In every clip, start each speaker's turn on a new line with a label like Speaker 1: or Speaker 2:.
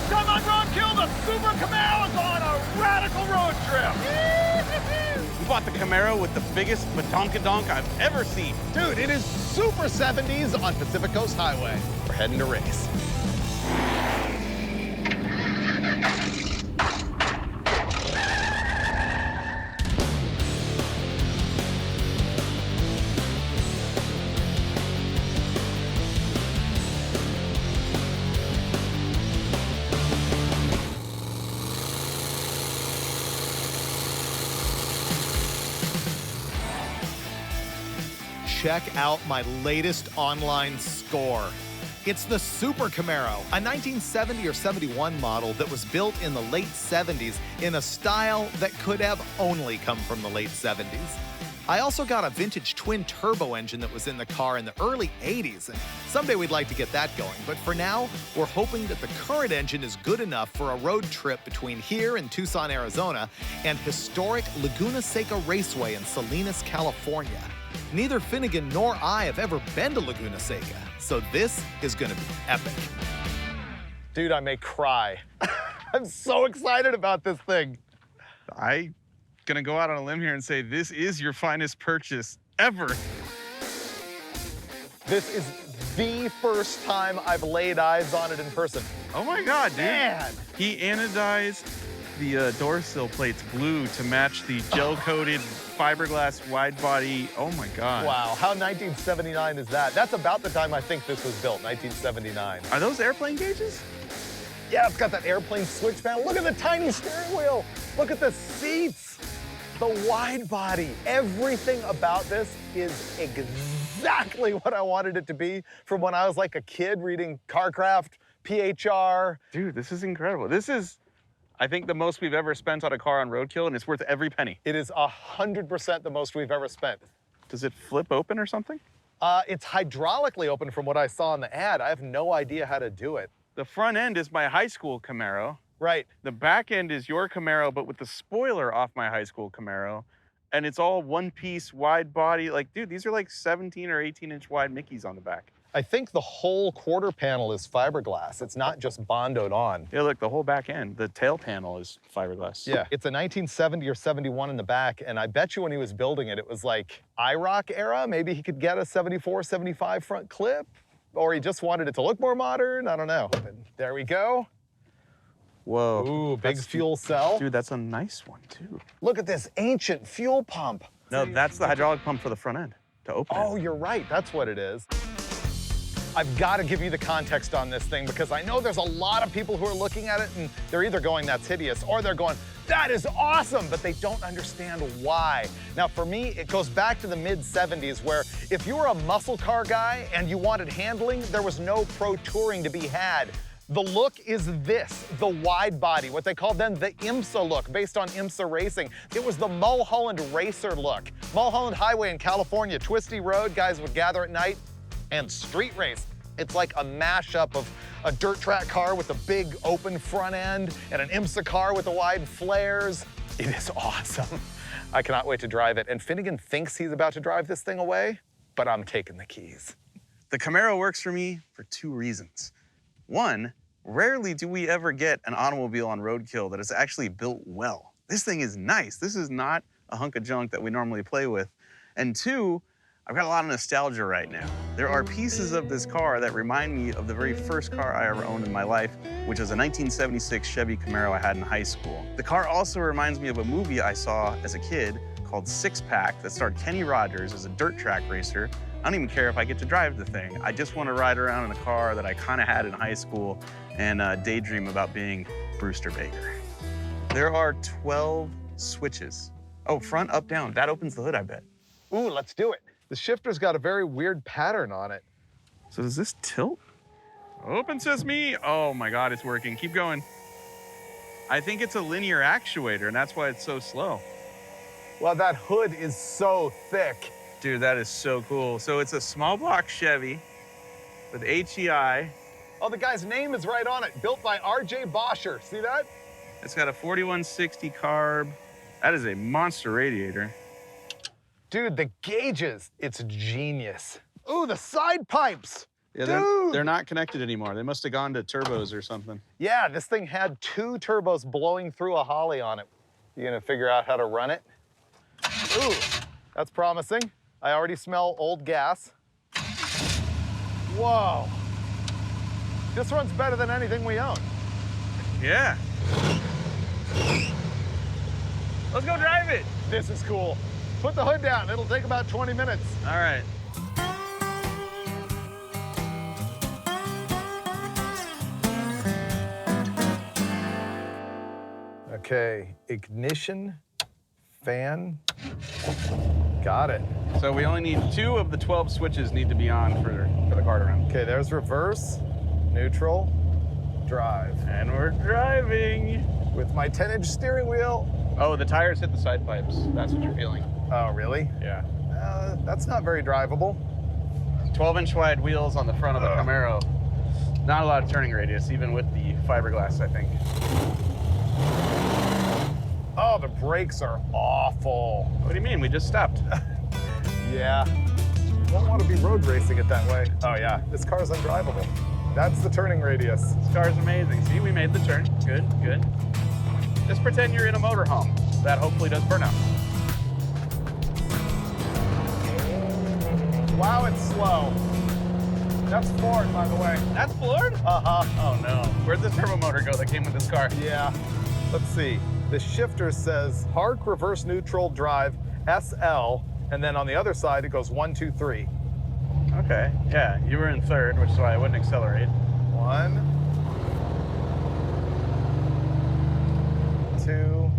Speaker 1: Come on, Roadkill, the Super Camaro is on a radical road trip.
Speaker 2: We bought the Camaro with the biggest badonkadonk I've ever seen.
Speaker 1: Dude, it is Super 70s on Pacific Coast Highway. We're heading to race. Check out my latest online score. It's the Super Camaro, a 1970 or 71 model that was built in the late 70s in a style that could have only come from the late 70s. I also got a vintage twin turbo engine that was in the car in the early 80s, and someday we'd like to get that going. But for now, we're hoping that the current engine is good enough for a road trip between here and Tucson, Arizona, and historic Laguna Seca Raceway in Salinas, California. Neither Finnegan nor I have ever been to Laguna Seca, so this is gonna be epic. Dude, I may cry. I'm so excited about this thing.
Speaker 2: I'm gonna go out on a limb here and say this is your finest purchase ever.
Speaker 1: This is the first time I've laid eyes on it in person.
Speaker 2: Oh my God, dude.
Speaker 1: Man.
Speaker 2: He anodized the door sill plates blue to match the gel-coated fiberglass wide body. Oh my God.
Speaker 1: Wow, how 1979 is that? That's about the time I think this was built, 1979.
Speaker 2: Are those airplane gauges?
Speaker 1: Yeah, it's got that airplane switch panel. Look at the tiny steering wheel. Look at the seats. The wide body. Everything about this is exactly what I wanted it to be from when I was like a kid reading CarCraft, PHR.
Speaker 2: Dude, this is incredible. This is, I think, the most we've ever spent on a car on Roadkill, and it's worth every penny.
Speaker 1: It is 100% the most we've ever spent.
Speaker 2: Does it flip open or something?
Speaker 1: It's hydraulically open from what I saw in the ad. I have no idea how to do it.
Speaker 2: The front end is my high school Camaro.
Speaker 1: Right.
Speaker 2: The back end is your Camaro, but with the spoiler off my high school Camaro. And it's all one-piece wide body. Like, dude, these are like 17 or 18-inch wide Mickeys on the back.
Speaker 1: I think the whole quarter panel is fiberglass. It's not just bondoed on.
Speaker 2: Yeah, look, the whole back end, the tail panel is fiberglass.
Speaker 1: Yeah, it's a 1970 or 71 in the back, and I bet you when he was building it, it was like IROC era. Maybe he could get a 74, 75 front clip, or he just wanted it to look more modern. I don't know. But there we go.
Speaker 2: Whoa.
Speaker 1: Ooh, big fuel cell.
Speaker 2: Dude, that's a nice one, too.
Speaker 1: Look at this ancient fuel pump.
Speaker 2: No, that's the hydraulic pump for the front end to open it.
Speaker 1: Oh, you're right. That's what it is. I've got to give you the context on this thing because I know there's a lot of people who are looking at it and they're either going, that's hideous, or they're going, that is awesome, but they don't understand why. Now, for me, it goes back to the mid-70s where if you were a muscle car guy and you wanted handling, there was no pro touring to be had. The look is this, the wide body, what they called then the IMSA look, based on IMSA racing. It was the Mulholland Racer look. Mulholland Highway in California, twisty road, guys would gather at night and street race. It's like a mashup of a dirt track car with a big open front end and an IMSA car with the wide flares. It is awesome. I cannot wait to drive it. And Finnegan thinks he's about to drive this thing away, but I'm taking the keys.
Speaker 2: The Camaro works for me for two reasons. One, rarely do we ever get an automobile on Roadkill that is actually built well. This thing is nice. This is not a hunk of junk that we normally play with. And two, I've got a lot of nostalgia right now. There are pieces of this car that remind me of the very first car I ever owned in my life, which was a 1976 Chevy Camaro I had in high school. The car also reminds me of a movie I saw as a kid called Six Pack that starred Kenny Rogers as a dirt track racer. I don't even care if I get to drive the thing. I just want to ride around in a car that I kind of had in high school and daydream about being Brewster Baker. There are 12 switches. Oh, front, up, down. That opens the hood, I bet.
Speaker 1: Ooh, let's do it. The shifter's got a very weird pattern on it.
Speaker 2: So does this tilt? Open sesame. Oh my God, it's working. Keep going. I think it's a linear actuator, and that's why it's so slow.
Speaker 1: Well, that hood is so thick.
Speaker 2: Dude, that is so cool. So it's a small block Chevy with HEI.
Speaker 1: Oh, the guy's name is right on it. Built by R.J. Boscher. See that?
Speaker 2: It's got a 4160 carb. That is a monster radiator.
Speaker 1: Dude, the gauges, it's genius. Ooh, the side pipes.
Speaker 2: Yeah,
Speaker 1: Dude!
Speaker 2: they're not connected anymore. They must have gone to turbos or something.
Speaker 1: Yeah, this thing had 2 turbos blowing through a Holly on it. You gonna figure out how to run it? Ooh, that's promising. I already smell old gas. Whoa. This runs better than anything we own.
Speaker 2: Yeah. Let's go drive it.
Speaker 1: This is cool. Put the hood down. It'll take about 20 minutes.
Speaker 2: All right.
Speaker 1: Okay, ignition, fan. Got it.
Speaker 2: So we only need 2 of the 12 switches need to be on for the car to run.
Speaker 1: Okay, there's reverse, neutral, drive.
Speaker 2: And we're driving.
Speaker 1: With my 10-inch steering wheel.
Speaker 2: Oh, the tires hit the side pipes. That's what you're feeling.
Speaker 1: Oh, really?
Speaker 2: Yeah.
Speaker 1: That's not very drivable.
Speaker 2: 12-inch wide wheels on the front of the Camaro. Not a lot of turning radius, even with the fiberglass, I think.
Speaker 1: Oh, the brakes are awful.
Speaker 2: What do you mean? We just stopped.
Speaker 1: Yeah. Don't want to be road racing it that way. Oh, yeah. This car's undrivable. That's the turning radius.
Speaker 2: This car's amazing. See, we made the turn. Good, good. Just pretend you're in a motorhome. That hopefully does burnout.
Speaker 1: Wow, it's slow. That's Ford, by the way.
Speaker 2: That's floored?
Speaker 1: Uh-huh.
Speaker 2: Oh, no. Where'd the turbo motor go that came with this car?
Speaker 1: Yeah. Let's see. The shifter says park, reverse, neutral, drive, SL, and then on the other side it goes 1, 2, 3.
Speaker 2: Okay. Yeah, you were in third, which is why I wouldn't accelerate.
Speaker 1: 1, 2,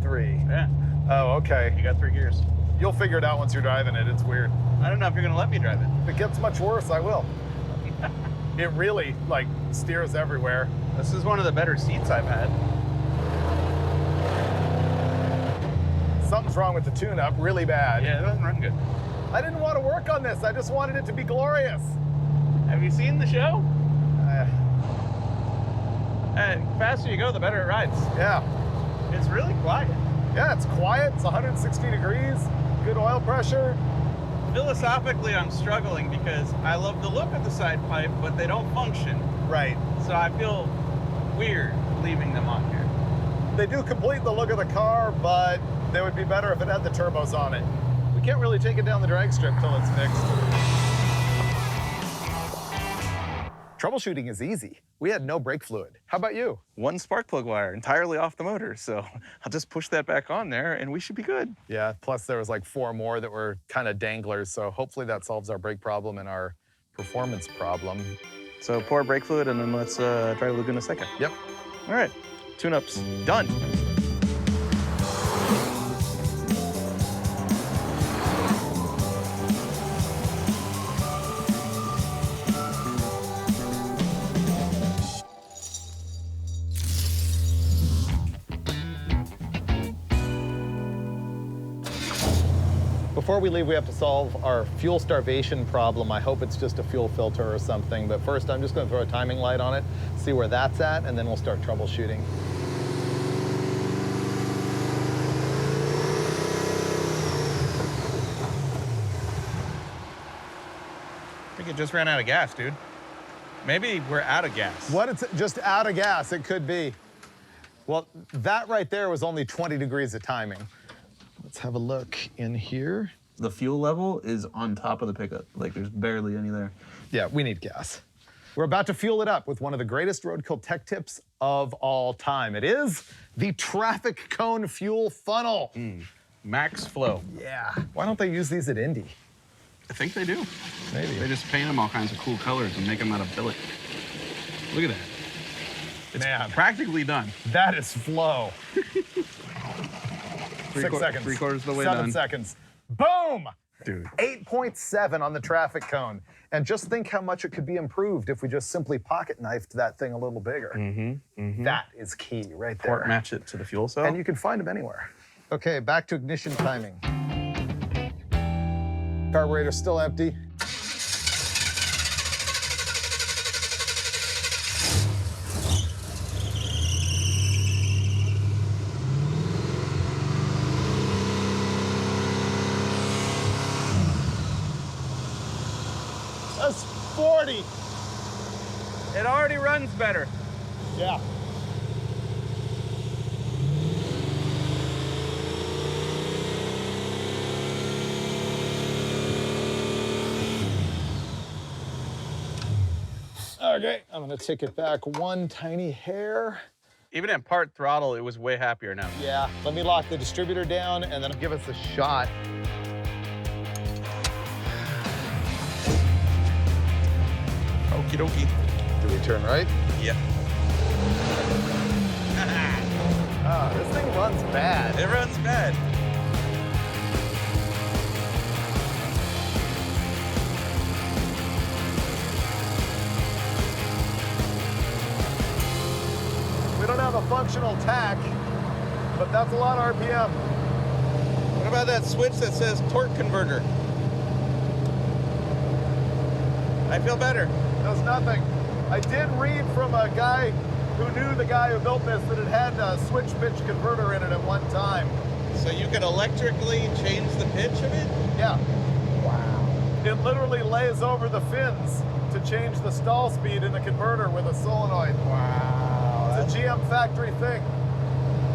Speaker 1: 3.
Speaker 2: Yeah.
Speaker 1: Oh, okay.
Speaker 2: You got 3 gears.
Speaker 1: You'll figure it out once you're driving it. It's weird.
Speaker 2: I don't know if you're gonna let me drive it.
Speaker 1: If it gets much worse, I will. It really, like, steers everywhere.
Speaker 2: This is one of the better seats I've had.
Speaker 1: Something's wrong with the tune-up, really bad.
Speaker 2: Yeah, it doesn't run good.
Speaker 1: I didn't want to work on this. I just wanted it to be glorious.
Speaker 2: Have you seen the show?
Speaker 1: Uh,
Speaker 2: The faster you go, the better it rides.
Speaker 1: yeah.
Speaker 2: It's really quiet.
Speaker 1: Yeah, it's quiet. It's 160 degrees. Good oil pressure.
Speaker 2: Philosophically, I'm struggling because I love the look of the side pipe, but they don't function.
Speaker 1: Right.
Speaker 2: So I feel weird leaving them on here.
Speaker 1: They do complete the look of the car, but they would be better if it had the turbos on it. We can't really take it down the drag strip till it's fixed. Troubleshooting is easy. We had no brake fluid. How about you?
Speaker 2: One spark plug wire entirely off the motor, so I'll just push that back on there and we should be good.
Speaker 1: Yeah, plus there was like 4 more that were kind of danglers, so hopefully that solves our brake problem and our performance problem.
Speaker 2: So pour brake fluid and then let's try Laguna Seca.
Speaker 1: Yep.
Speaker 2: All right, tune-ups done.
Speaker 1: Before we leave, we have to solve our fuel starvation problem. I hope it's just a fuel filter or something, but first I'm just gonna throw a timing light on it, see where that's at, and then we'll start troubleshooting.
Speaker 2: I think it just ran out of gas, dude. Maybe we're out of gas.
Speaker 1: What, it's just out of gas, it could be. Well, that right there was only 20 degrees of timing. Let's have a look in here.
Speaker 3: The fuel level is on top of the pickup. Like, there's barely any there.
Speaker 1: Yeah, we need gas. We're about to fuel it up with one of the greatest roadkill tech tips of all time. It is the traffic cone fuel funnel.
Speaker 2: Max flow.
Speaker 1: Yeah. Why don't they use these at Indy?
Speaker 2: I think they do.
Speaker 1: Maybe.
Speaker 2: They just paint them all kinds of cool colors and make them out of billet. Look at that. It's practically done.
Speaker 1: That is flow. 6 seconds.
Speaker 2: 3/4 of the way
Speaker 1: 7
Speaker 2: done.
Speaker 1: seconds. Boom!
Speaker 2: Dude.
Speaker 1: 8.7 on the traffic cone. And just think how much it could be improved if we just simply pocket knifed that thing a little bigger. That is key right there.
Speaker 2: Port match it to the fuel cell.
Speaker 1: And you can find them anywhere. Okay, back to ignition timing. Carburetor still empty. That's 40.
Speaker 2: It already runs better.
Speaker 1: Yeah. Okay, I'm gonna take it back one tiny hair.
Speaker 2: Even at part throttle, it was way happier now.
Speaker 1: Yeah, let me lock the distributor down and then give us a shot.
Speaker 2: Okie dokie.
Speaker 1: Do we turn right?
Speaker 2: Yep.
Speaker 1: Ah, this thing runs bad.
Speaker 2: It runs bad.
Speaker 1: We don't have a functional tach, but that's a lot of RPM.
Speaker 2: What about that switch that says torque converter? I feel better.
Speaker 1: Does nothing. I did read from a guy who knew the guy who built this that it had a switch pitch converter in it at one time.
Speaker 2: So you could electrically change the pitch of it?
Speaker 1: Yeah. Wow. It literally lays over the fins to change the stall speed in the converter with a solenoid.
Speaker 2: Wow.
Speaker 1: It's a GM factory thing.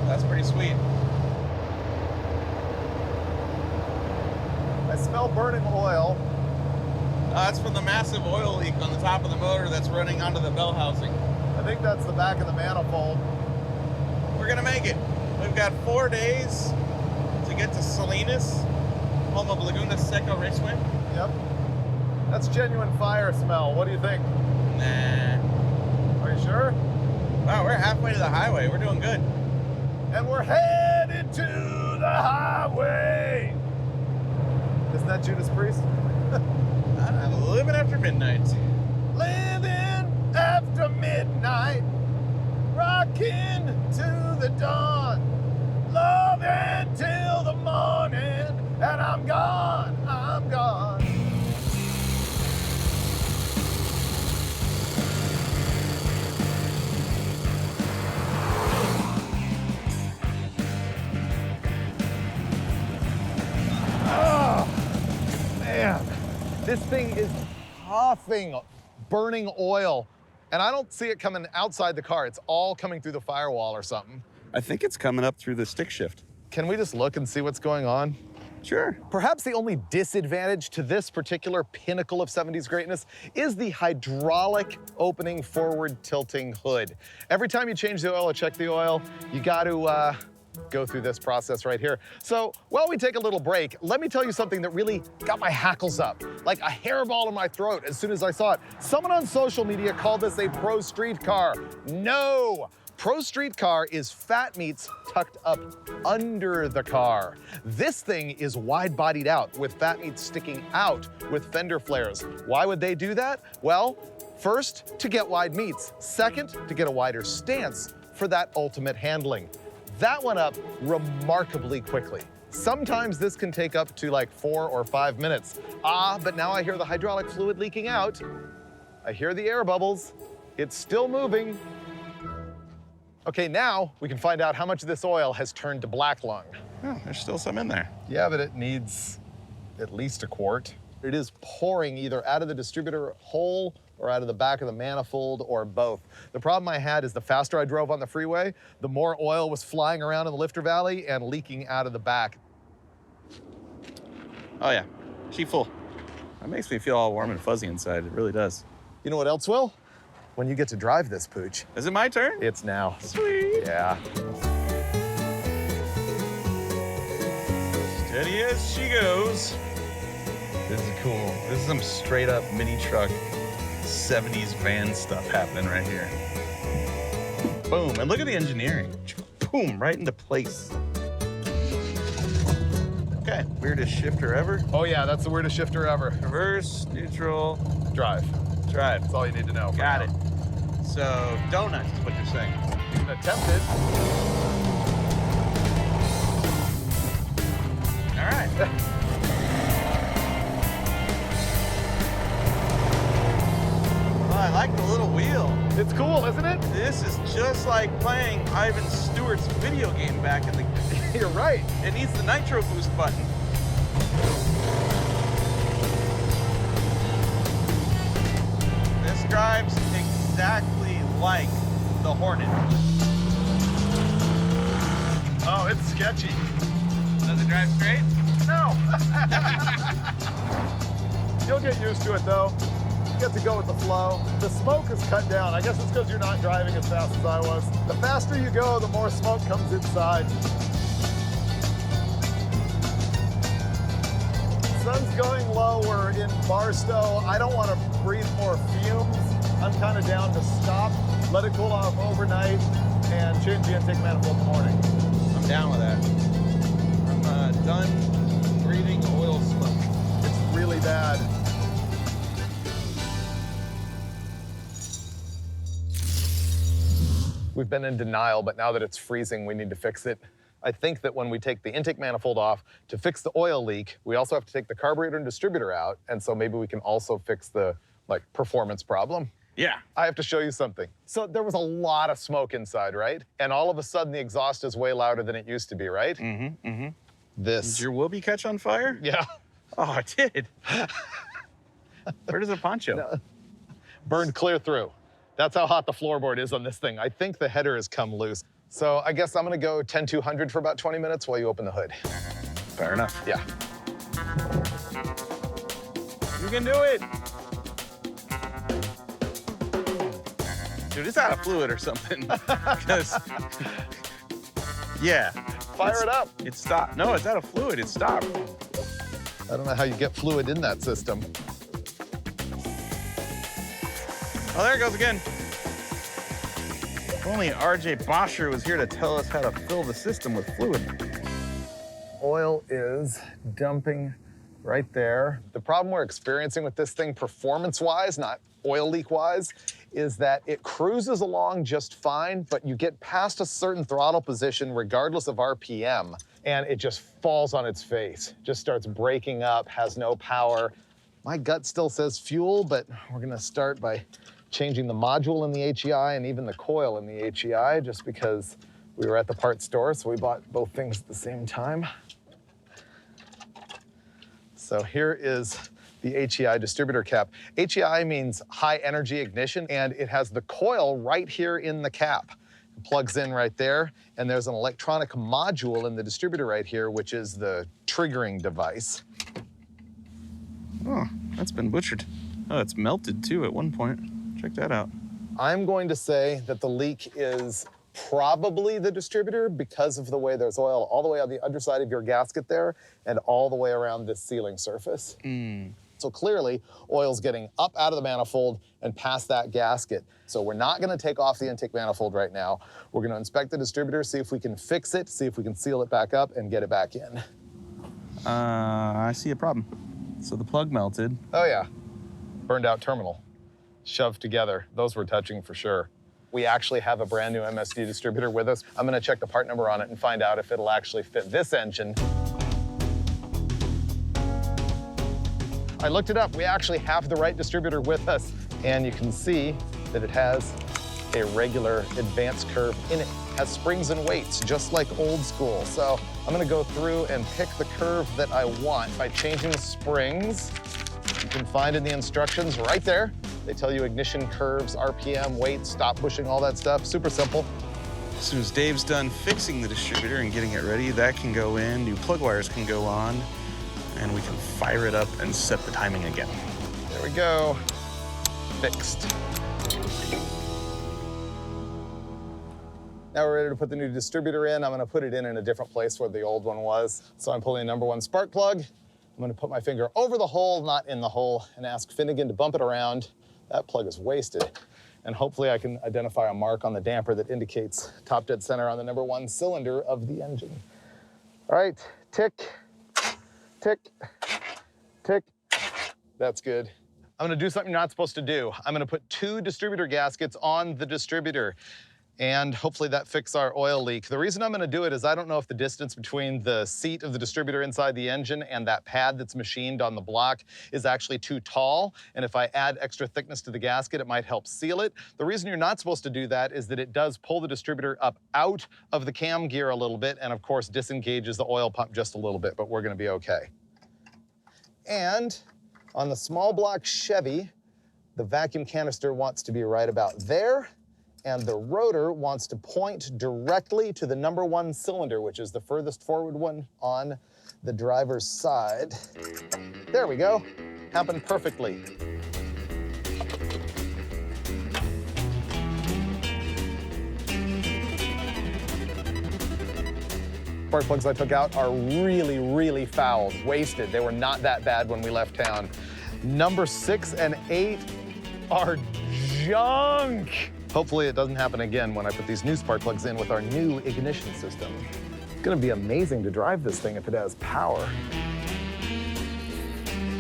Speaker 2: That's pretty sweet.
Speaker 1: I smell burning oil.
Speaker 2: That's from the massive oil leak on the top of the motor that's running onto the bell housing.
Speaker 1: I think that's the back of the manifold.
Speaker 2: We're gonna make it. We've got 4 days to get to Salinas, home of Laguna Seca Raceway.
Speaker 1: Yep. That's genuine fire smell. What do you think?
Speaker 2: Nah.
Speaker 1: Are you sure?
Speaker 2: Wow, we're halfway to the highway. We're doing good.
Speaker 1: And we're headed to the highway. Isn't that Judas Priest?
Speaker 2: I'm living after midnight.
Speaker 1: Living after midnight, rocking to the dawn, loving till the morning, and I'm gone, I'm gone. Oh, man. This thing is puffing, burning oil. And I don't see it coming outside the car. It's all coming through the firewall or something.
Speaker 2: I think it's coming up through the stick shift.
Speaker 1: Can we just look and see what's going on?
Speaker 2: Sure.
Speaker 1: Perhaps the only disadvantage to this particular pinnacle of 70s greatness is the hydraulic opening forward tilting hood. Every time you change the oil or check the oil, you got to go through this process right here. So while we take a little break, let me tell you something that really got my hackles up, like a hairball in my throat as soon as I saw it. Someone on social media called this a pro street car. No! Pro street car is fat meats tucked up under the car. This thing is wide-bodied out with fat meats sticking out with fender flares. Why would they do that? Well, first, to get wide meats. Second, to get a wider stance for that ultimate handling. That went up remarkably quickly. Sometimes this can take up to like 4 or 5 minutes. But now I hear the hydraulic fluid leaking out. I hear the air bubbles. It's still moving. Okay, now we can find out how much of this oil has turned to black lung.
Speaker 2: Oh, there's still some in there.
Speaker 1: Yeah, but it needs at least a quart. It is pouring either out of the distributor hole or out of the back of the manifold or both. The problem I had is the faster I drove on the freeway, the more oil was flying around in the lifter valley and leaking out of the back.
Speaker 2: Oh yeah, she full. That makes me feel all warm and fuzzy inside. It really does.
Speaker 1: You know what else will? When you get to drive this pooch.
Speaker 2: Is it my turn?
Speaker 1: It's now.
Speaker 2: Sweet.
Speaker 1: Yeah.
Speaker 2: Steady as she goes. This is cool. This is some straight up mini truck 70s van stuff happening right here. Boom, and look at the engineering. Boom, right into place. Okay, weirdest shifter ever.
Speaker 1: Oh yeah, that's the weirdest shifter ever.
Speaker 2: Reverse, neutral,
Speaker 1: Drive.
Speaker 2: drive.
Speaker 1: That's all you need to know.
Speaker 2: Got it. So, donuts is what you're saying.
Speaker 1: You can attempt it.
Speaker 2: All right. Well, I like the little wheel.
Speaker 1: It's cool, isn't it?
Speaker 2: This is just like playing Ivan Stewart's video game back in the...
Speaker 1: You're right.
Speaker 2: It needs the nitro boost button. drives exactly like the Hornet.
Speaker 1: Oh, it's sketchy.
Speaker 2: Does it drive straight?
Speaker 1: No. You'll get used to it though. You get to go with the flow. The smoke is cut down. I guess it's because you're not driving as fast as I was. The faster you go, the more smoke comes inside. Sun's going low. We're in Barstow. I don't want to breathe more fumes. I'm kind of down to stop, let it cool off overnight, and change the intake manifold in the morning.
Speaker 2: I'm down with that. I'm done breathing oil smoke.
Speaker 1: It's really bad. We've been in denial, but now that it's freezing, we need to fix it. I think that when we take the intake manifold off to fix the oil leak, we also have to take the carburetor and distributor out, and so maybe we can also fix the performance problem.
Speaker 2: Yeah.
Speaker 1: I have to show you something. So there was a lot of smoke inside, right? And all of a sudden the exhaust is way louder than it used to be, right?
Speaker 2: Mm-hmm, mm-hmm.
Speaker 1: This.
Speaker 2: Did your Whoopie catch on fire?
Speaker 1: Yeah.
Speaker 2: Oh, it did. Where does the poncho?
Speaker 1: No. Burned clear through. That's how hot the floorboard is on this thing. I think the header has come loose. So I guess I'm gonna go 10-200 for about 20 minutes while you open the hood.
Speaker 2: Fair enough.
Speaker 1: Yeah.
Speaker 2: You can do it. Dude, it's out of fluid or something. 'Cause, yeah.
Speaker 1: Fire it up.
Speaker 2: It stopped. No, it's out of fluid. It stopped.
Speaker 1: I don't know how you get fluid in that system.
Speaker 2: Oh, there it goes again. If only RJ Bosher was here to tell us how to fill the system with fluid.
Speaker 1: Oil is dumping right there. The problem we're experiencing with this thing performance-wise, not oil leak-wise, is that it cruises along just fine, but you get past a certain throttle position regardless of RPM, and it just falls on its face. Just starts breaking up, has no power. My gut still says fuel, but we're gonna start by changing the module in the HEI and even the coil in the HEI, just because we were at the parts store, so we bought both things at the same time. So here is the HEI distributor cap. HEI means high energy ignition, and it has the coil right here in the cap. It plugs in right there, and there's an electronic module in the distributor right here, which is the triggering device.
Speaker 2: Oh, that's been butchered. Oh, it's melted too at one point. Check that out.
Speaker 1: I'm going to say that the leak is probably the distributor because of the way there's oil all the way on the underside of your gasket there and all the way around this sealing surface. So clearly, oil's getting up out of the manifold and past that gasket. So we're not gonna take off the intake manifold right now. We're gonna inspect the distributor, see if we can fix it, see if we can seal it back up and get it back in.
Speaker 2: I see a problem. So the plug melted.
Speaker 1: Oh yeah, burned out terminal, shoved together. Those were touching for sure. We actually have a brand new MSD distributor with us. I'm gonna check the part number on it and find out if it'll actually fit this engine. I looked it up. We actually have the right distributor with us, and you can see that it has a regular advanced curve in it. It has springs and weights, just like old school. So I'm gonna go through and pick the curve that I want by changing the springs. You can find in the instructions right there. They tell you ignition curves, RPM, weight, stop pushing, all that stuff. Super simple.
Speaker 2: As soon as Dave's done fixing the distributor and getting it ready, that can go in, new plug wires can go on, and we can fire it up and set the timing again.
Speaker 1: There we go. Fixed. Now we're ready to put the new distributor in. I'm gonna put it in a different place where the old one was. So I'm pulling number 1 spark plug. I'm gonna put my finger over the hole, not in the hole, and ask Finnegan to bump it around. That plug is wasted. And hopefully I can identify a mark on the damper that indicates top dead center on the number 1 cylinder of the engine. All right, tick, tick, tick. That's good. I'm gonna do something you're not supposed to do. I'm gonna put 2 distributor gaskets on the distributor, and hopefully that fixes our oil leak. The reason I'm gonna do it is I don't know if the distance between the seat of the distributor inside the engine and that pad that's machined on the block is actually too tall, and if I add extra thickness to the gasket, it might help seal it. The reason you're not supposed to do that is that it does pull the distributor up out of the cam gear a little bit, and of course disengages the oil pump just a little bit, but we're gonna be okay. And on the small block Chevy, The vacuum canister wants to be right about there, and the rotor wants to point directly to the number 1 cylinder, which is the furthest forward one on the driver's side. There we go. Happened perfectly. Spark plugs I took out are really, really fouled, wasted. They were not that bad when we left town. Number 6 and 8 are junk. Hopefully it doesn't happen again when I put these new spark plugs in with our new ignition system. It's gonna be amazing to drive this thing if it has power.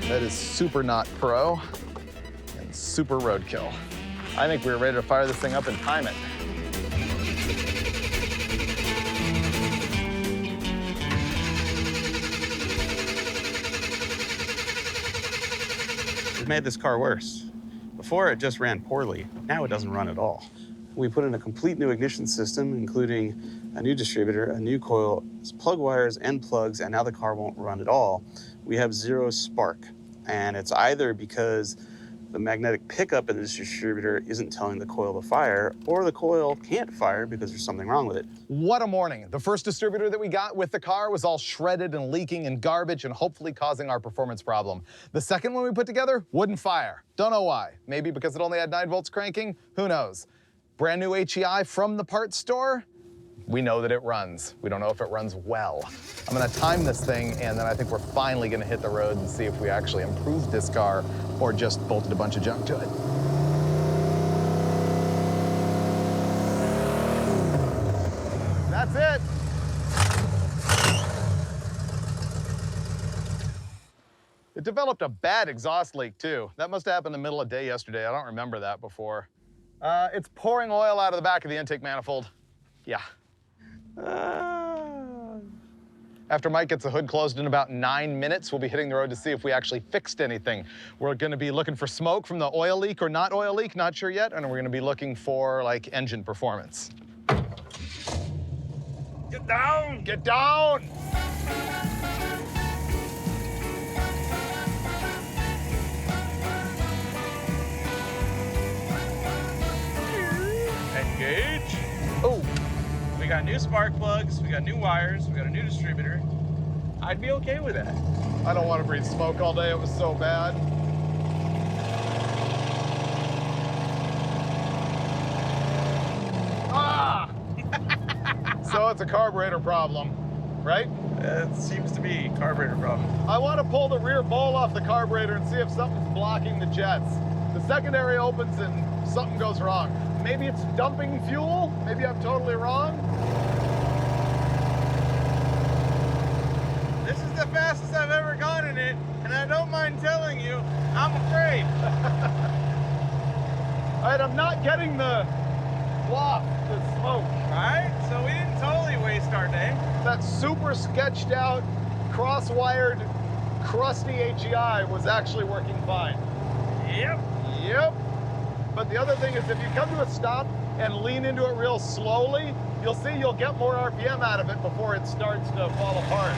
Speaker 1: That is super not pro and super roadkill. I think we're ready to fire this thing up and time it.
Speaker 2: We've made this car worse. Before, it just ran poorly. Now it doesn't run at all. We put in a complete new ignition system, including a new distributor, a new coil, plug wires and plugs, and now the car won't run at all. We have 0 spark, and it's either because the magnetic pickup in this distributor isn't telling the coil to fire, or the coil can't fire because there's something wrong with it.
Speaker 1: What a morning. The first distributor that we got with the car was all shredded and leaking and garbage and hopefully causing our performance problem. The second one we put together wouldn't fire. Don't know why. Maybe because it only had 9 volts cranking? Who knows? Brand new HEI from the parts store. We know that it runs. We don't know if it runs well. I'm gonna time this thing, and then I think we're finally gonna hit the road and see if we actually improved this car or just bolted a bunch of junk to it. That's it. It developed a bad exhaust leak too. That must have happened in the middle of the day yesterday. I don't remember that before. It's pouring oil out of the back of the intake manifold. Yeah. After Mike gets the hood closed in about 9 minutes, we'll be hitting the road to see if we actually fixed anything. We're gonna be looking for smoke from the oil leak or not oil leak, not sure yet, and we're gonna be looking for like engine performance. Get down! Get down!
Speaker 2: Engage.
Speaker 1: Oh.
Speaker 2: We got new spark plugs, we got new wires, we got a new distributor. I'd be okay with that.
Speaker 1: I don't want to breathe smoke all day. It was so bad. Ah! So it's a carburetor problem, right?
Speaker 2: It seems to be a carburetor problem.
Speaker 1: I want to pull the rear bowl off the carburetor and see if something's blocking the jets. The secondary opens and something goes wrong. Maybe it's dumping fuel. Maybe I'm totally wrong.
Speaker 2: This is the fastest I've ever gone in it, and I don't mind telling you, I'm afraid.
Speaker 1: All right, I'm not getting the waft, the smoke.
Speaker 2: All right, so we didn't totally waste our day.
Speaker 1: That super sketched out, cross-wired, crusty HEI was actually working fine.
Speaker 2: Yep.
Speaker 1: Yep. But the other thing is if you come to a stop and lean into it real slowly, you'll see you'll get more RPM out of it before it starts to fall apart.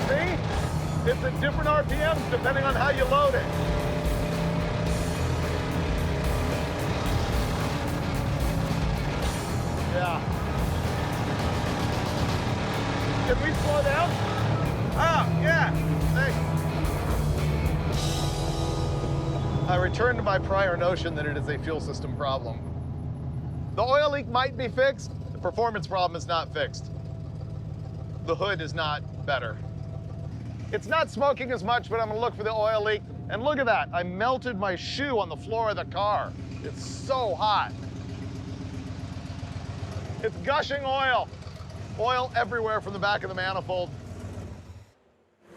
Speaker 1: See? It's at different RPMs depending on how you load it. Yeah. Can we slow down?
Speaker 2: Oh, yeah.
Speaker 1: Thanks. I return to my prior notion that it is a fuel system problem. The oil leak might be fixed. The performance problem is not fixed. The hood is not better. It's not smoking as much, but I'm gonna look for the oil leak. And look at that, I melted my shoe on the floor of the car. It's so hot. It's gushing oil. Oil everywhere from the back of the manifold.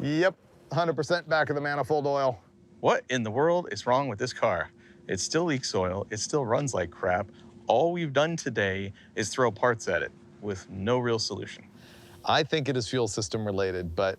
Speaker 1: Yep, 100% back of the manifold oil.
Speaker 2: What in the world is wrong with this car? It still leaks oil, it still runs like crap. All we've done today is throw parts at it with no real solution.
Speaker 1: I think it is fuel system related, but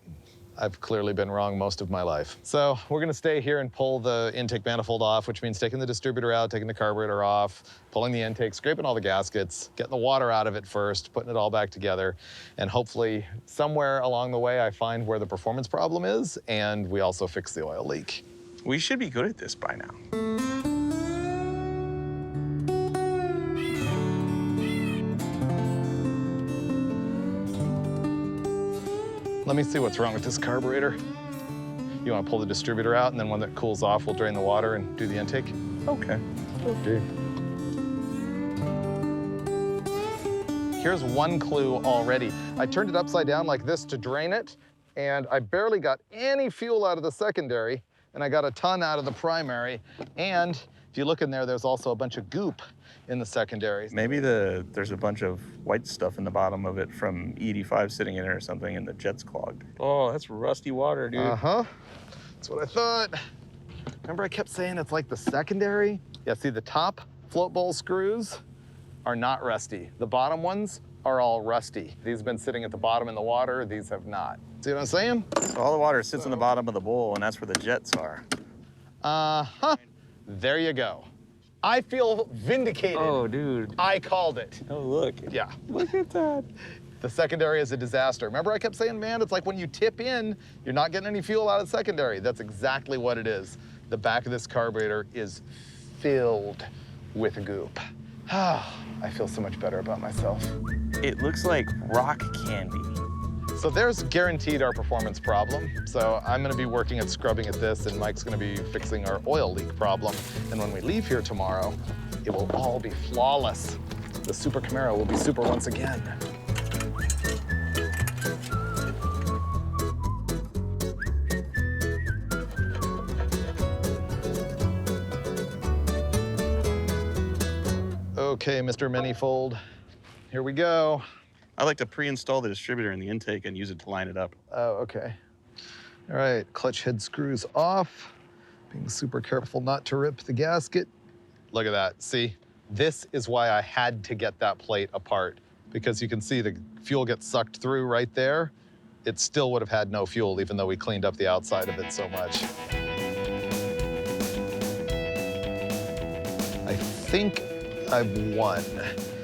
Speaker 1: I've clearly been wrong most of my life. So we're gonna stay here and pull the intake manifold off, which means taking the distributor out, taking the carburetor off, pulling the intake, scraping all the gaskets, getting the water out of it first, putting it all back together, and hopefully somewhere along the way I find where the performance problem is, and we also fix the oil leak.
Speaker 2: We should be good at this by now.
Speaker 1: Let me see what's wrong with this carburetor. You want to pull the distributor out, and then when that cools off, we'll drain the water and do the intake?
Speaker 2: Okay.
Speaker 1: Okay. Here's one clue already. I turned it upside down like this to drain it, and I barely got any fuel out of the secondary, and I got a ton out of the primary. And if you look in there, there's also a bunch of goop in the secondary.
Speaker 2: Maybe there's a bunch of white stuff in the bottom of it from E85 sitting in it or something, and the jet's clogged. Oh, that's rusty water, dude.
Speaker 1: Uh-huh. That's what I thought. Remember I kept saying it's like the secondary? Yeah, see the top float bowl screws are not rusty. The bottom ones are all rusty. These have been sitting at the bottom in the water, these have not. See what I'm saying?
Speaker 2: So all the water sits in the bottom of the bowl, and that's where the jets are.
Speaker 1: Uh-huh. There you go. I feel vindicated.
Speaker 2: Oh, dude.
Speaker 1: I called it.
Speaker 2: Oh, look.
Speaker 1: Yeah.
Speaker 2: Look at that.
Speaker 1: The secondary is a disaster. Remember I kept saying, man, it's like when you tip in, you're not getting any fuel out of secondary. That's exactly what it is. The back of this carburetor is filled with goop. I feel so much better about myself.
Speaker 2: It looks like rock candy.
Speaker 1: So there's guaranteed our performance problem. So I'm gonna be working at scrubbing at this, and Mike's gonna be fixing our oil leak problem. And when we leave here tomorrow, it will all be flawless. The Super Camaro will be super once again. Okay, Mr. Manyfold, here we go.
Speaker 2: I like to pre-install the distributor in the intake and use it to line it up.
Speaker 1: Oh, okay. All right, clutch head screws off. Being super careful not to rip the gasket. Look at that, see? This is why I had to get that plate apart, because you can see the fuel gets sucked through right there. It still would have had no fuel, even though we cleaned up the outside of it so much. I think I've won.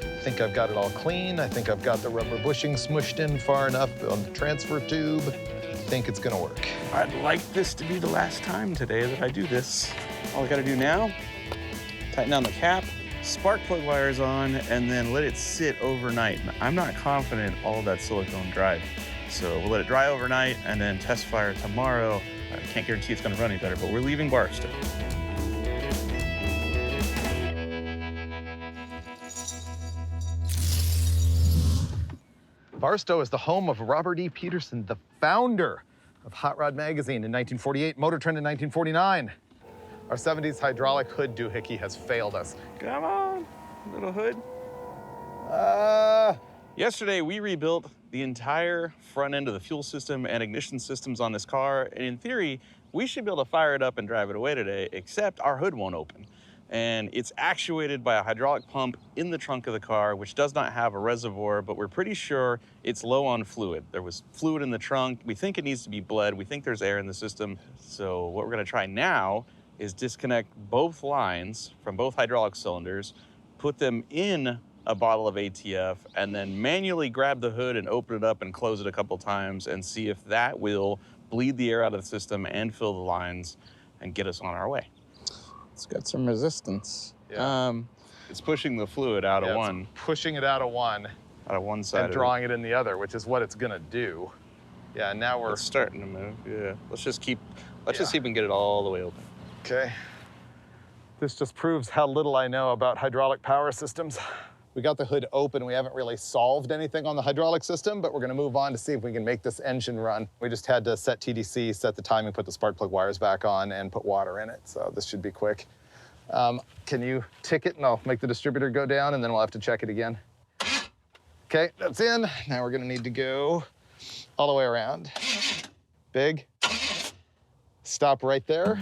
Speaker 1: I think I've got it all clean. I think I've got the rubber bushing smushed in far enough on the transfer tube. I think it's gonna work.
Speaker 2: I'd like this to be the last time today that I do this. All I gotta do now, tighten down the cap, spark plug wires on, and then let it sit overnight. I'm not confident all of that silicone dried. So we'll let it dry overnight and then test fire tomorrow. I can't guarantee it's gonna run any better, but we're leaving Barstow.
Speaker 1: Barstow is the home of Robert E. Peterson, the founder of Hot Rod Magazine in 1948, Motor Trend in 1949. Our 70s hydraulic hood doohickey has failed us.
Speaker 2: Come on, little hood. Yesterday, we rebuilt the entire front end of the fuel system and ignition systems on this car. And in theory, we should be able to fire it up and drive it away today, except our hood won't open. And it's actuated by a hydraulic pump in the trunk of the car, which does not have a reservoir, but we're pretty sure it's low on fluid. There was fluid in the trunk. We think it needs to be bled. We think there's air in the system. So what we're gonna try now is disconnect both lines from both hydraulic cylinders, put them in a bottle of ATF, and then manually grab the hood and open it up and close it a couple times and see if that will bleed the air out of the system and fill the lines and get us on our way.
Speaker 4: It's got some resistance.
Speaker 1: Yeah.
Speaker 2: It's pushing the fluid out of
Speaker 1: Yeah,
Speaker 2: one.
Speaker 1: it's pushing it out of one
Speaker 2: Side
Speaker 1: and drawing it in the other, which is what it's gonna do. Yeah, now we're
Speaker 2: It's starting to move. Yeah. Let's just see if we can get it all the way open.
Speaker 1: okay. This just proves how little I know about hydraulic power systems. We got the hood open. We haven't really solved anything on the hydraulic system, but we're gonna move on to see if we can make this engine run. We just had to set TDC, set the timing, put the spark plug wires back on, and put water in it, so this should be quick. Can you tick it, and I'll make the distributor go down, and then we'll have to check it again. Okay, that's in. Now we're gonna need to go all the way around. Big. Stop right there.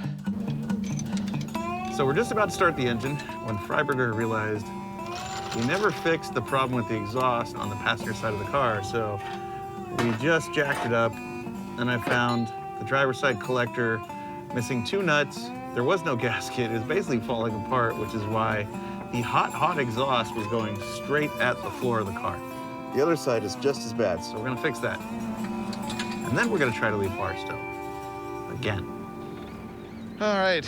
Speaker 2: So we're just about to start the engine when Freiberger realized we never fixed the problem with the exhaust on the passenger side of the car. So we just jacked it up, and I found the driver's side collector missing 2 nuts. There was no gasket. It was basically falling apart, which is why the hot exhaust was going straight at the floor of the car. The other side is just as bad, so we're gonna fix that. And then we're gonna try to leave Barstow again.
Speaker 1: All right.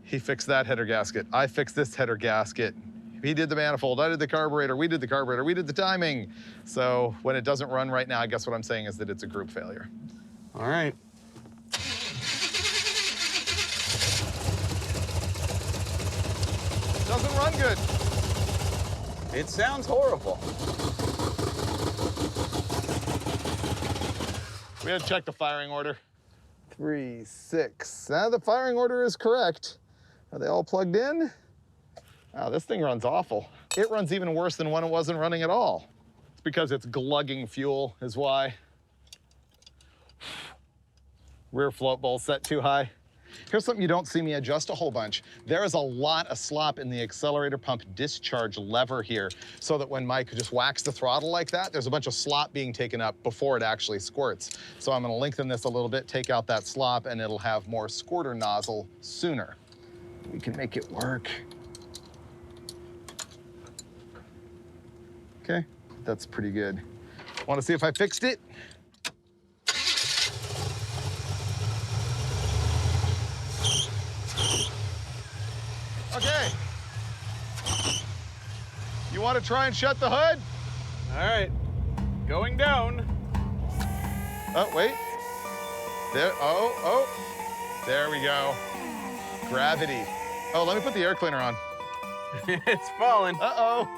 Speaker 1: He fixed that header gasket. I fixed this header gasket. He did the manifold, I did the carburetor, we did the carburetor, we did the timing. So when it doesn't run right now, I guess what I'm saying is that it's a group failure.
Speaker 2: All right.
Speaker 1: Doesn't run good.
Speaker 2: It sounds horrible.
Speaker 1: We had to check the firing order. 3, 6. Now the firing order is correct. Are they all plugged in? Wow, this thing runs awful. It runs even worse than when it wasn't running at all. It's because it's glugging fuel is why. Rear float bowl set too high. Here's something you don't see me adjust a whole bunch. There is a lot of slop in the accelerator pump discharge lever here, so that when Mike just whacks the throttle like that, there's a bunch of slop being taken up before it actually squirts. So I'm gonna lengthen this a little bit, take out that slop, and it'll have more squirter nozzle sooner. We can make it work. Okay, that's pretty good. Wanna see if I fixed it? Okay. You want to try and shut the hood?
Speaker 2: All right. Going down.
Speaker 1: Oh, wait. There, oh. There we go. Gravity. Oh, let me put the air cleaner on.
Speaker 2: It's falling.
Speaker 1: Uh-oh.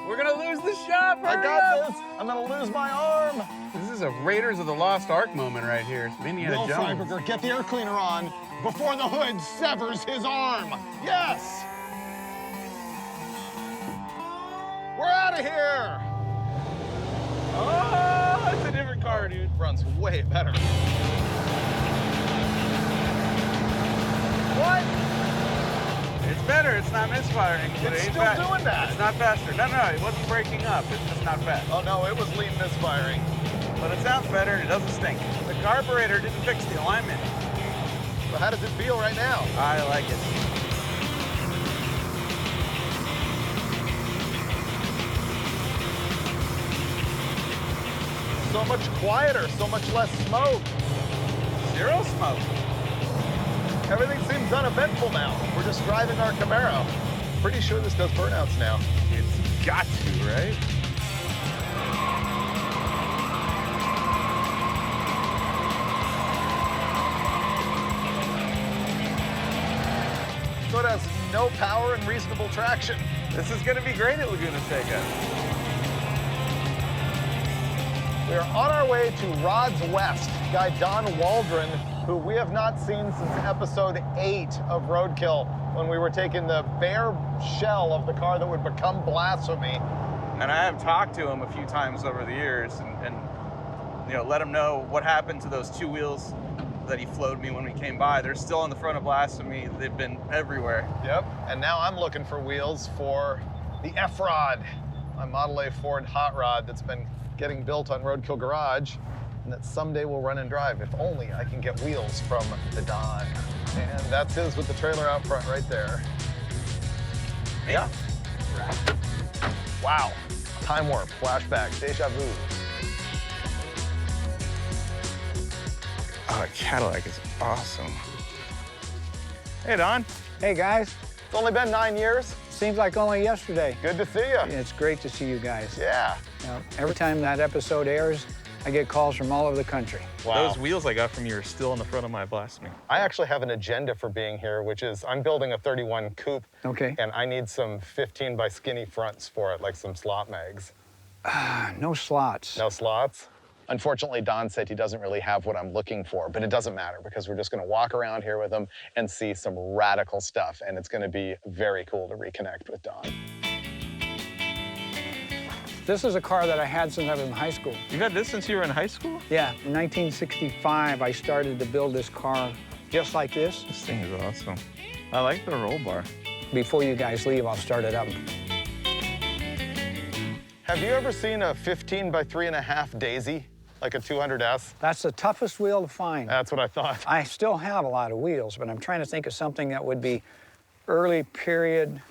Speaker 2: We're gonna lose the shop.
Speaker 1: I
Speaker 2: Hurry
Speaker 1: got
Speaker 2: up.
Speaker 1: this. I'm gonna lose my arm.
Speaker 2: This is a Raiders of the Lost Ark moment right here. It's Indiana
Speaker 1: Will
Speaker 2: Jones.
Speaker 1: Freiberger, get the air cleaner on before the hood severs his arm. Yes! We're out of here!
Speaker 2: Oh, it's a different car, dude.
Speaker 1: Runs way better. What?
Speaker 2: It's better. It's not misfiring. But
Speaker 1: It's
Speaker 2: it ain't
Speaker 1: still
Speaker 2: fast.
Speaker 1: doing that.
Speaker 2: It's not faster. No, it wasn't breaking up. It's just not fast.
Speaker 1: Oh no, it was lean misfiring.
Speaker 2: But it sounds better and it doesn't stink. The carburetor didn't fix the alignment.
Speaker 1: So how does it feel right now?
Speaker 2: I like it.
Speaker 1: So much quieter, so much less smoke.
Speaker 2: Zero smoke.
Speaker 1: Everything seems uneventful now. We're just driving our Camaro. Pretty sure this does burnouts now.
Speaker 2: It's got to, right?
Speaker 1: So it has no power and reasonable traction.
Speaker 2: This is gonna be great at Laguna Seca.
Speaker 1: We are on our way to Rods West. Guy Don Waldron, who we have not seen since episode 8 of Roadkill, when we were taking the bare shell of the car that would become Blasphemy.
Speaker 2: And I have talked to him a few times over the years and you know, let him know what happened to those 2 wheels that he flowed me when we came by. They're still on the front of Blasphemy. They've been everywhere.
Speaker 1: Yep, and now I'm looking for wheels for the F-Rod, my Model A Ford hot rod that's been getting built on Roadkill Garage, and that someday will run and drive if only I can get wheels from the Don. And that's his with the trailer out front right there. Yeah. Wow. Time warp, flashback, deja vu.
Speaker 2: Oh, a Cadillac is awesome. Hey, Don.
Speaker 5: Hey guys,
Speaker 1: It's only been 9 years.
Speaker 5: seems like only yesterday.
Speaker 1: Good to see you.
Speaker 5: It's great to see you guys.
Speaker 1: Yeah.
Speaker 5: You know, every time that episode airs, I get calls from all over the country.
Speaker 1: Wow.
Speaker 2: Those wheels I got from you are still on the front of my Blasphemy.
Speaker 1: I actually have an agenda for being here, which is I'm building a 31 coupe.
Speaker 5: Okay.
Speaker 1: And I need some 15 by skinny fronts for it, like some slot mags.
Speaker 5: No slots.
Speaker 1: No slots? Unfortunately, Don said he doesn't really have what I'm looking for, but it doesn't matter because we're just gonna walk around here with him and see some radical stuff, and it's gonna be very cool to reconnect with Don.
Speaker 5: This is a car that I had since I was in high school.
Speaker 2: You've had this since you were in high school?
Speaker 5: Yeah, in 1965, I started to build this car just like this.
Speaker 2: This thing is awesome. I like the roll bar.
Speaker 5: Before you guys leave, I'll start it up.
Speaker 1: Have you ever seen a 15 by 3.5 Daisy, like a 200S?
Speaker 5: That's the toughest wheel to find.
Speaker 1: That's what I thought.
Speaker 5: I still have a lot of wheels, but I'm trying to think of something that would be early period.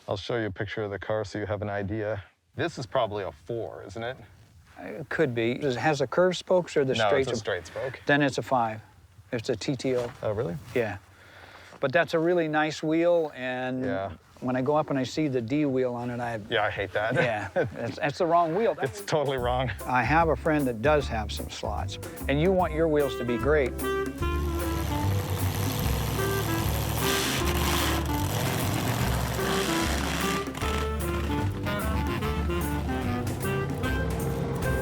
Speaker 1: I'll show you a picture of the car so you have an idea. This is probably a 4, isn't it?
Speaker 5: It could be. It has the curved spokes or the
Speaker 1: No,
Speaker 5: straight?
Speaker 1: it's a straight spoke.
Speaker 5: Then it's a 5. It's a TTO.
Speaker 1: Oh, really?
Speaker 5: Yeah. But that's a really nice wheel, and
Speaker 1: Yeah.
Speaker 5: when I go up and I see the D wheel on it,
Speaker 1: Yeah, I hate that.
Speaker 5: yeah, that's the wrong wheel.
Speaker 1: It's totally wrong.
Speaker 5: I have a friend that does have some slots, and you want your wheels to be great.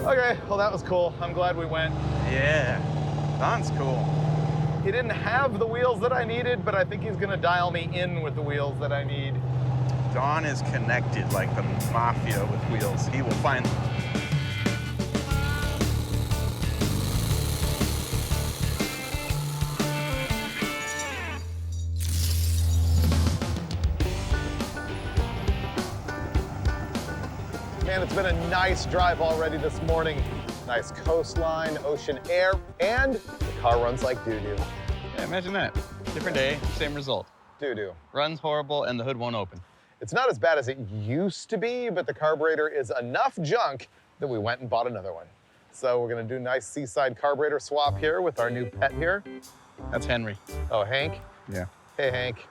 Speaker 1: Okay, well, that was cool. I'm glad we went.
Speaker 2: Yeah, Don's cool.
Speaker 1: He didn't have the wheels that I needed, but I think he's gonna dial me in with the wheels that I need.
Speaker 2: Don is connected like the mafia with wheels. He will find them.
Speaker 1: Man, it's been a nice drive already this morning. Nice coastline, ocean air, and the car runs like doo-doo.
Speaker 6: Yeah, imagine that. Different day, same result.
Speaker 1: Doo-doo.
Speaker 6: Runs horrible and the hood won't open.
Speaker 1: It's not as bad as it used to be, but the carburetor is enough junk that we went and bought another one. So we're gonna do a nice seaside carburetor swap here with our new pet here.
Speaker 6: That's Henry.
Speaker 1: Oh, Hank?
Speaker 2: Yeah.
Speaker 1: Hey, Hank.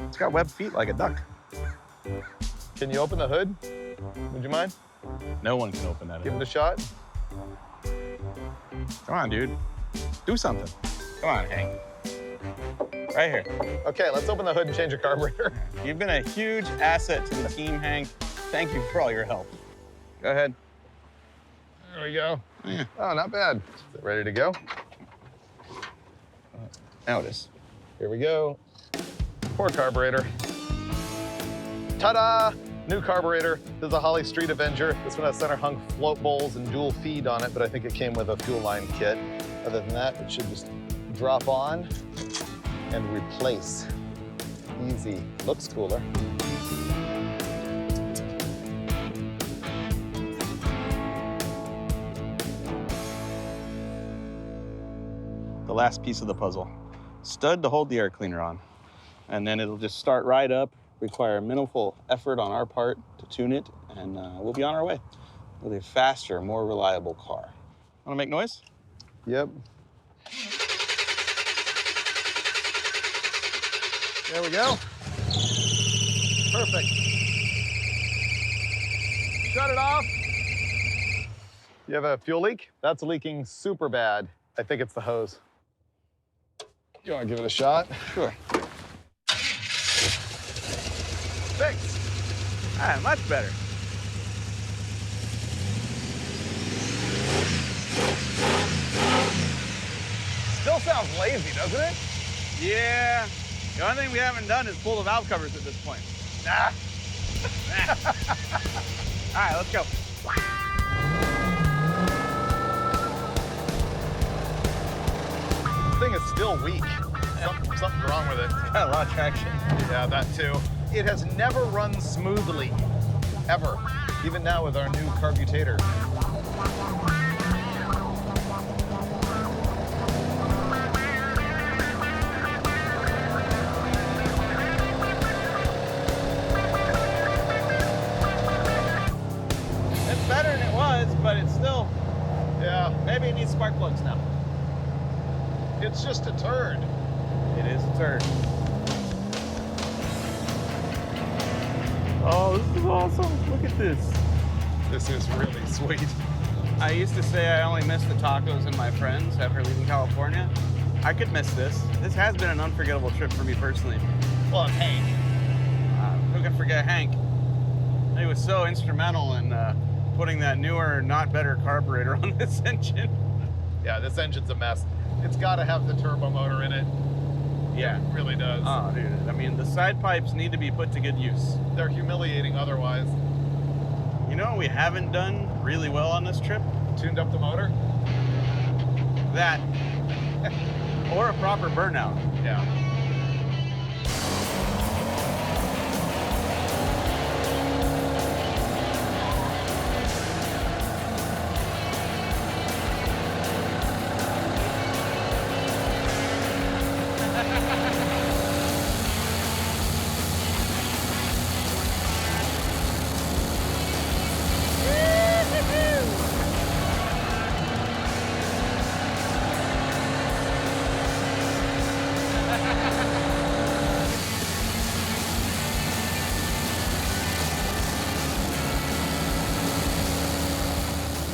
Speaker 2: It's got webbed feet like a duck.
Speaker 1: Can you open the hood? Would you mind?
Speaker 6: No one can open that.
Speaker 1: Give it a shot.
Speaker 2: Come on, dude. Do something.
Speaker 6: Come on, Hank. Right here.
Speaker 1: Okay, let's open the hood and change your carburetor.
Speaker 6: You've been a huge asset to the team, Hank. Thank you for all your help. Go ahead.
Speaker 1: There we go.
Speaker 6: Yeah.
Speaker 1: Oh, not bad. Is it ready to go?
Speaker 6: Now it is.
Speaker 1: Here we go. Poor carburetor. Ta-da! New carburetor. This is a Holly Street Avenger. This one has center hung float bowls and dual feed on it, but I think it came with a fuel line kit. Other than that, it should just drop on and replace. Easy. Looks cooler.
Speaker 6: The last piece of the puzzle. Stud to hold the air cleaner on. And then it'll just start right up, require minimal effort on our part to tune it, and we'll be on our way with a faster, more reliable car. Want to make noise?
Speaker 1: Yep. There we go. Perfect. Shut it off. You have a fuel leak? That's leaking super bad. I think it's the hose. You want to give it a shot?
Speaker 6: Sure.
Speaker 1: Thanks.
Speaker 2: Ah, much better.
Speaker 1: Still sounds lazy, doesn't it?
Speaker 2: Yeah. The only thing we haven't done is pull the valve covers at this point.
Speaker 1: Nah.
Speaker 2: All right, let's go.
Speaker 1: This thing is still weak. Something's wrong with it.
Speaker 6: Got a lot of traction.
Speaker 1: Yeah, that too. It has never run smoothly, ever. Even now with our new carbutator.
Speaker 6: It's better than it was, but it's still,
Speaker 1: Yeah,
Speaker 6: maybe it needs spark plugs now.
Speaker 1: it's just a turd.
Speaker 6: It is a turd.
Speaker 2: Oh, this is awesome. Look at this.
Speaker 1: This is really sweet.
Speaker 6: I used to say I only miss the tacos and my friends after leaving California. I could miss this. This has been an unforgettable trip for me personally.
Speaker 1: Well, and Hank.
Speaker 6: Who can forget Hank? He was so instrumental in putting that newer, not better carburetor on this engine.
Speaker 1: Yeah, this engine's a mess. It's got to have the turbo motor in it.
Speaker 6: Yeah.
Speaker 1: It really does.
Speaker 6: Oh, dude. I mean, the side pipes need to be put to good use.
Speaker 1: They're humiliating otherwise.
Speaker 6: You know what we haven't done really well on this trip?
Speaker 1: Tuned up the motor?
Speaker 6: That. Or a proper burnout.
Speaker 1: Yeah.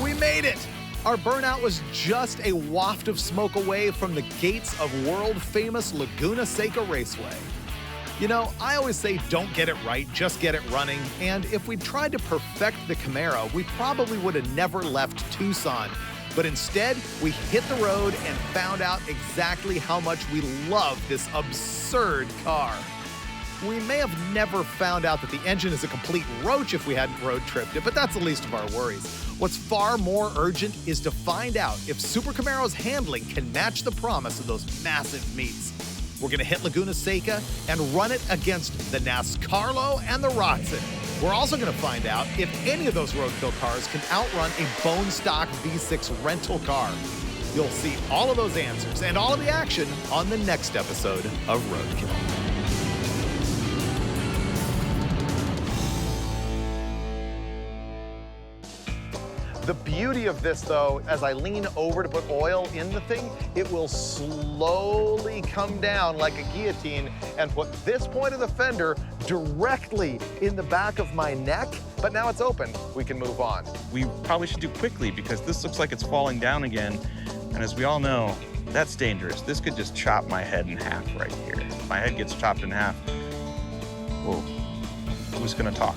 Speaker 1: We made it! Our burnout was just a waft of smoke away from the gates of world-famous Laguna Seca Raceway. You know, I always say don't get it right, just get it running, and if we'd tried to perfect the Camaro, we probably would have never left Tucson. But instead, we hit the road and found out exactly how much we love this absurd car. We may have never found out that the engine is a complete roach if we hadn't road tripped it, but that's the least of our worries. What's far more urgent is to find out if Super Camaro's handling can match the promise of those massive meets. We're gonna hit Laguna Seca and run it against the NASCARlo and the Rodson. We're also gonna find out if any of those Roadkill cars can outrun a bone stock V6 rental car. You'll see all of those answers and all of the action on the next episode of Roadkill. The beauty of this, though, as I lean over to put oil in the thing, it will slowly come down like a guillotine and put this point of the fender directly in the back of my neck. But now it's open. We can move on.
Speaker 2: We probably should do quickly because this looks like it's falling down again. And as we all know, that's dangerous. This could just chop my head in half right here. If my head gets chopped in half, whoa, who's gonna talk?